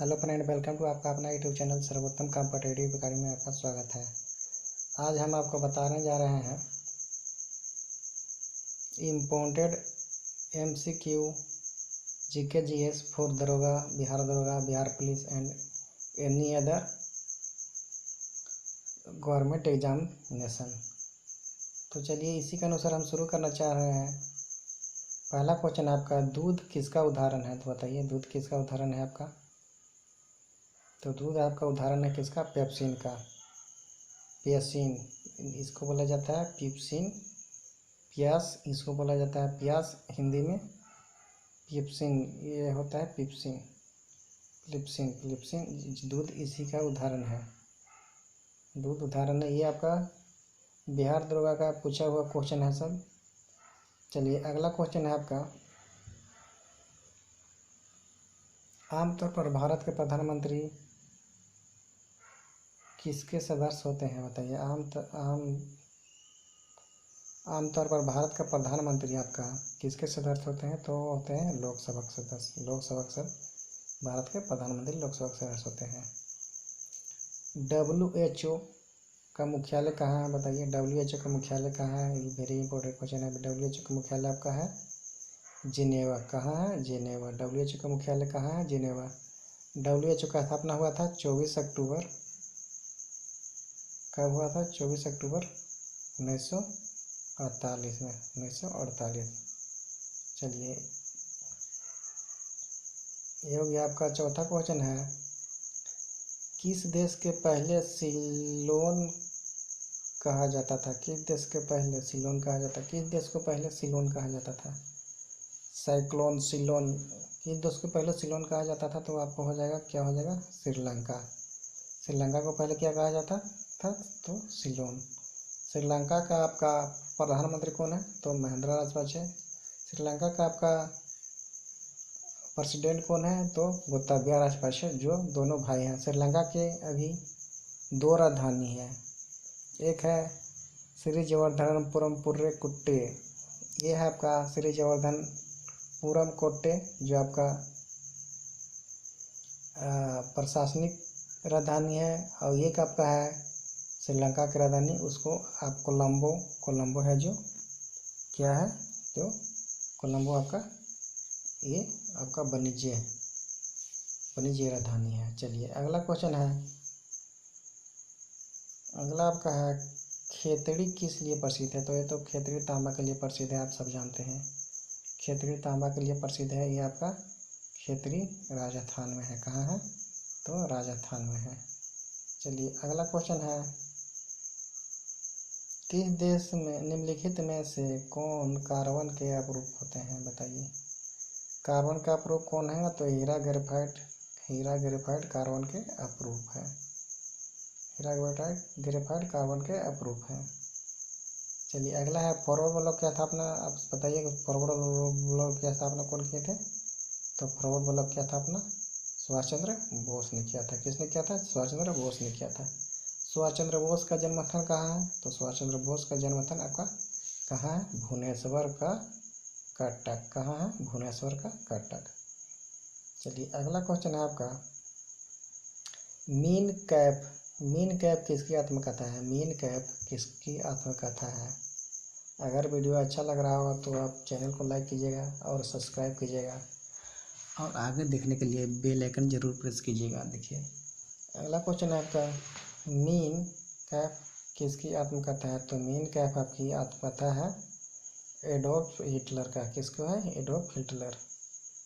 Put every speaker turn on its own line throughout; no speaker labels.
Hello friend, welcome to आपका अपना YouTube channel सर्वोत्तम कॉम्पिटिटिव एकेडमी में आपका स्वागत है। आज हम आपको बताने जा रहे हैं imported MCQ GK GS for दरोगा, Bihar police and any other government examination. तो चलिए इसी के अनुसार हम शुरू करना चाह रहे हैं। पहला क्वेश्चन आपका, दूध किसका उदाहरण है? तो बताइए दूध किसका उदाहरण है आपका? तो दूध आपका उदाहरण है किसका? पेप्सिन का। पियासिन इसको बोला जाता है पिप्सिन। प्यास इसको बोला जाता है प्यास हिंदी में। पिप्सिन ये होता है पिप्सिन। फिलिप्सिन दूध इसी का उदाहरण है। दूध उदाहरण है। ये आपका बिहार दरोगा का पूछा हुआ क्वेश्चन है सब। चलिए अगला क्वेश्चन है आपका, आमतौर पर भारत के प्रधानमंत्री किसके सदस्य होते हैं? बताइए। आमतौर पर भारत का प्रधानमंत्री आपका किसके सदस्य होते हैं? तो होते हैं लोकसभा के सदस्य। लोकसभा के सदस्य भारत के प्रधानमंत्री लोकसभा के सदस्य होते हैं। WHO का मुख्यालय कहाँ है? बताइए WHO का मुख्यालय कहाँ है? ये वेरी इंपॉर्टेंट क्वेश्चन है। WHO का मुख्यालय आपका है जिनेवा। कहाँ है? जिनेवा। WHO का मुख्यालय कहाँ है? जिनेवा। WHO का स्थापना हुआ था 24 अक्टूबर। कब हुआ था? 24 अक्टूबर 1948 में। 1948। चलिए ये हो गया आपका। चौथा क्वेश्चन है, किस देश के पहले सिलोन कहा जाता था? किस देश के पहले सिलोन कहा जाता? किस देश को पहले सिलोन कहा जाता था? साइक्लोन सिलोन। किस देश को पहले सिलोन कहा जाता था? तो आपको हो जाएगा, क्या हो जाएगा? श्रीलंका। श्रीलंका को पहले क्या कहा जाता था? तो सिलोन। श्रीलंका का आपका प्रधानमंत्री कौन है? तो महिंद्रा राजपक्षे। श्रीलंका का आपका प्रेसिडेंट कौन है? तो गोताबाया राजपक्षे, जो दोनों भाई हैं। श्रीलंका के अभी 2 राजधानी है। एक है श्री जयवर्धनपुरम कुट्टे। ये है आपका श्री जयवर्धनपुरम कोट्टे, जो आपका प्रशासनिक राजधानी है। और एक आपका है श्रीलंका की राजधानी, उसको आप कोलंबो है, जो क्या है? जो कोलंबो आपका ये आपका वाणिज्य राजधानी है। चलिए अगला क्वेश्चन है। अगला आपका है, खेतड़ी किस लिए प्रसिद्ध है? तो ये तो खेतड़ी तांबा के लिए प्रसिद्ध है, आप सब जानते हैं। खेतड़ी तांबा के लिए प्रसिद्ध है। ये आपका खेतड़ी राजस्थान में है। कहाँ है? तो राजस्थान में है। चलिए अगला क्वेश्चन है, किस देश में निम्नलिखित में से कौन कार्बन के अपरूप होते हैं? बताइए कार्बन का अपरूप कौन है? तो हीरा ग्रेफाइट कार्बन के अपरूप है। हीरा ग्रेफाइट कार्बन के अपरूप है। चलिए अगला है, फॉरवर्ड ब्लॉक की स्थापना। आप बताइए कि फॉरवर्ड ब्लॉक की स्थापना कौन किए थे? तो फॉरवर्ड ब्लॉक की स्थापना सुभाष चंद्र बोस ने किया था। किसने किया था? सुभाष चंद्र बोस ने किया था। सुभाष चंद्र बोस का जन्म स्थान कहाँ है? तो सुभाष चंद्र बोस का जन्म स्थान आपका कहाँ है? भुवनेश्वर का कटक। कहाँ है? भुवनेश्वर का कटक। चलिए अगला क्वेश्चन है आपका, मीन कैप किसकी आत्मकथा है? मीन कैप किसकी आत्मकथा है? अगर वीडियो अच्छा लग रहा हो तो आप चैनल को लाइक कीजिएगा और सब्सक्राइब कीजिएगा, और आगे देखने के लिए बेल आइकन जरूर प्रेस कीजिएगा। देखिए अगला क्वेश्चन है आपका, मीन कैप किसकी आत्मकथा है? तो मीन कैप आपकी आत्मकथा है एडोल्फ हिटलर का। किसको है? Adolf Hitler.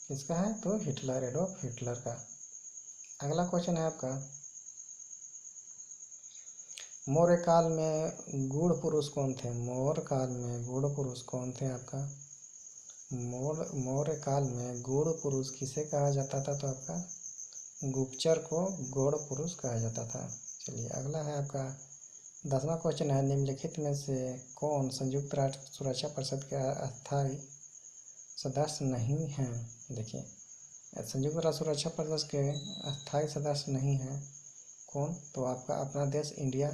किसका है? तो एडोल्फ हिटलर का। अगला क्वेश्चन है आपका, मौर्य काल में गूढ़ पुरुष कौन थे? मौर्य काल में गूढ़ पुरुष कौन थे आपका? मौर्य काल में गूढ़ पुरुष किसे कहा जाता था? तो आपका गुप्तचर को गूढ़ पुरुष कहा जाता था। चलिए अगला है आपका 10वां क्वेश्चन है, निम्नलिखित में से कौन संयुक्त राष्ट्र सुरक्षा परिषद के अस्थायी सदस्य नहीं हैं? देखिए संयुक्त राष्ट्र सुरक्षा परिषद के अस्थायी सदस्य नहीं हैं कौन? तो आपका अपना देश इंडिया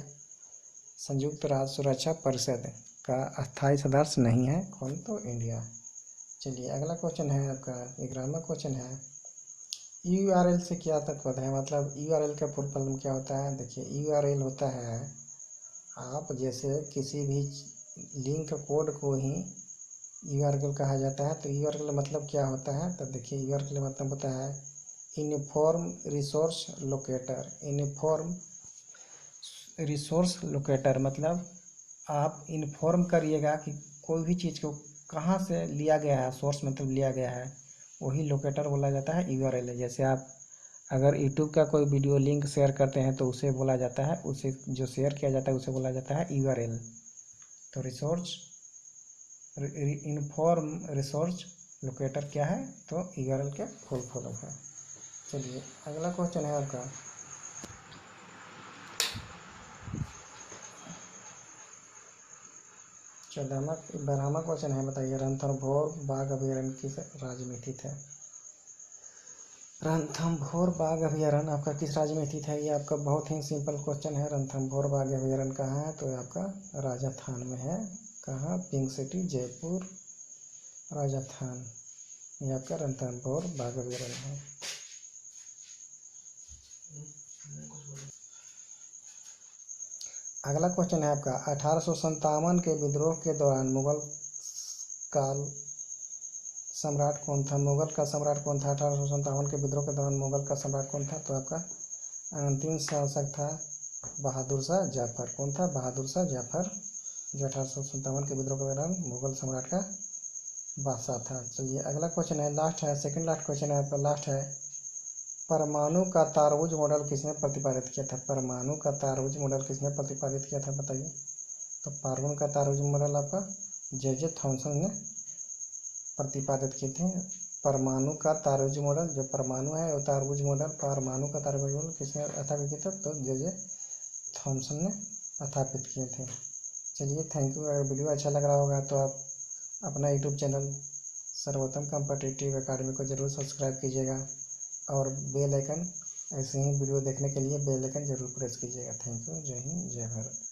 संयुक्त राष्ट्र सुरक्षा परिषद का अस्थायी सदस्य नहीं है। कौन? तो इंडिया। चलिए अगला क्वेश्चन है आपका 11वां क्वेश्चन है, URL से क्या तात्पर्य है, मतलब URL का फुल फॉर्म क्या होता है। देखिए URL होता है, आप जैसे किसी भी लिंक कोड को ही URL कहा जाता है। तो URL मतलब क्या होता है, तो देखिए URL मतलब होता है uniform resource locator. Uniform resource locator मतलब आप इन्फॉर्म करिएगा कि कोई भी चीज़ को कहाँ से लिया गया है, सोर्स मतलब लिया गया है, वही लोकेटर बोला जाता है URL है। जैसे आप अगर यूट्यूब का कोई वीडियो लिंक शेयर करते हैं तो उसे बोला जाता है, उसे जो शेयर किया जाता है उसे बोला जाता है URL। तो रिसोर्स इन्फॉर्म रिसोर्स लोकेटर क्या है, तो URL के फुल फॉर्म है। चलिए अगला क्वेश्चन है आपका, बारहवां क्वेश्चन है, बताइए रणथंभौर बाघ अभयारण्य किस राज्य में स्थित है। रणथंभौर बाघ अभयारण्य आपका किस राज्य में स्थित है, ये आपका बहुत ही सिंपल क्वेश्चन है। रणथंभौर बाघ अभयारण्य कहाँ है, तो ये आपका राजस्थान में है। कहाँ, पिंक सिटी जयपुर राजस्थान, ये आपका रणथंभौर बाघ अभयारण्य है। अगला क्वेश्चन है आपका 1857 के विद्रोह के दौरान मुगल काल सम्राट कौन था। मुगल का सम्राट कौन था 1857 के विद्रोह के दौरान मुगल का सम्राट कौन था, तो आपका अंतिम शासक था बहादुर शाह जफर। कौन था, बहादुर शाह जफर, जो 1857 के विद्रोह के दौरान मुगल सम्राट का बादशाह था। चलिए अगला क्वेश्चन है, लास्ट है, सेकंड लास्ट क्वेश्चन है आपका, लास्ट है। परमाणु का तारबुज मॉडल किसने प्रतिपादित किया था। परमाणु का तारबुज मॉडल किसने प्रतिपादित किया था, बताइए। तो परमाणु का तारबुज मॉडल आपका जे थॉमसन ने प्रतिपादित किए थे। परमाणु का तारबुज मॉडल, जो परमाणु है वो तारबुज मॉडल, परमाणु का तारबुज मॉडल किसने स्थापित किया था, तो जे थॉमसन ने स्थापित किए थे। चलिए थैंक यू। अगर वीडियो अच्छा लग रहा होगा तो आप अपना यूट्यूब चैनल सर्वोत्तम कॉम्पिटिटिव अकेडमी को जरूर सब्सक्राइब कीजिएगा और बेल आइकन, ऐसे ही वीडियो देखने के लिए बेल आइकन जरूर प्रेस कीजिएगा। Thank you. जय हिंद, जय भारत।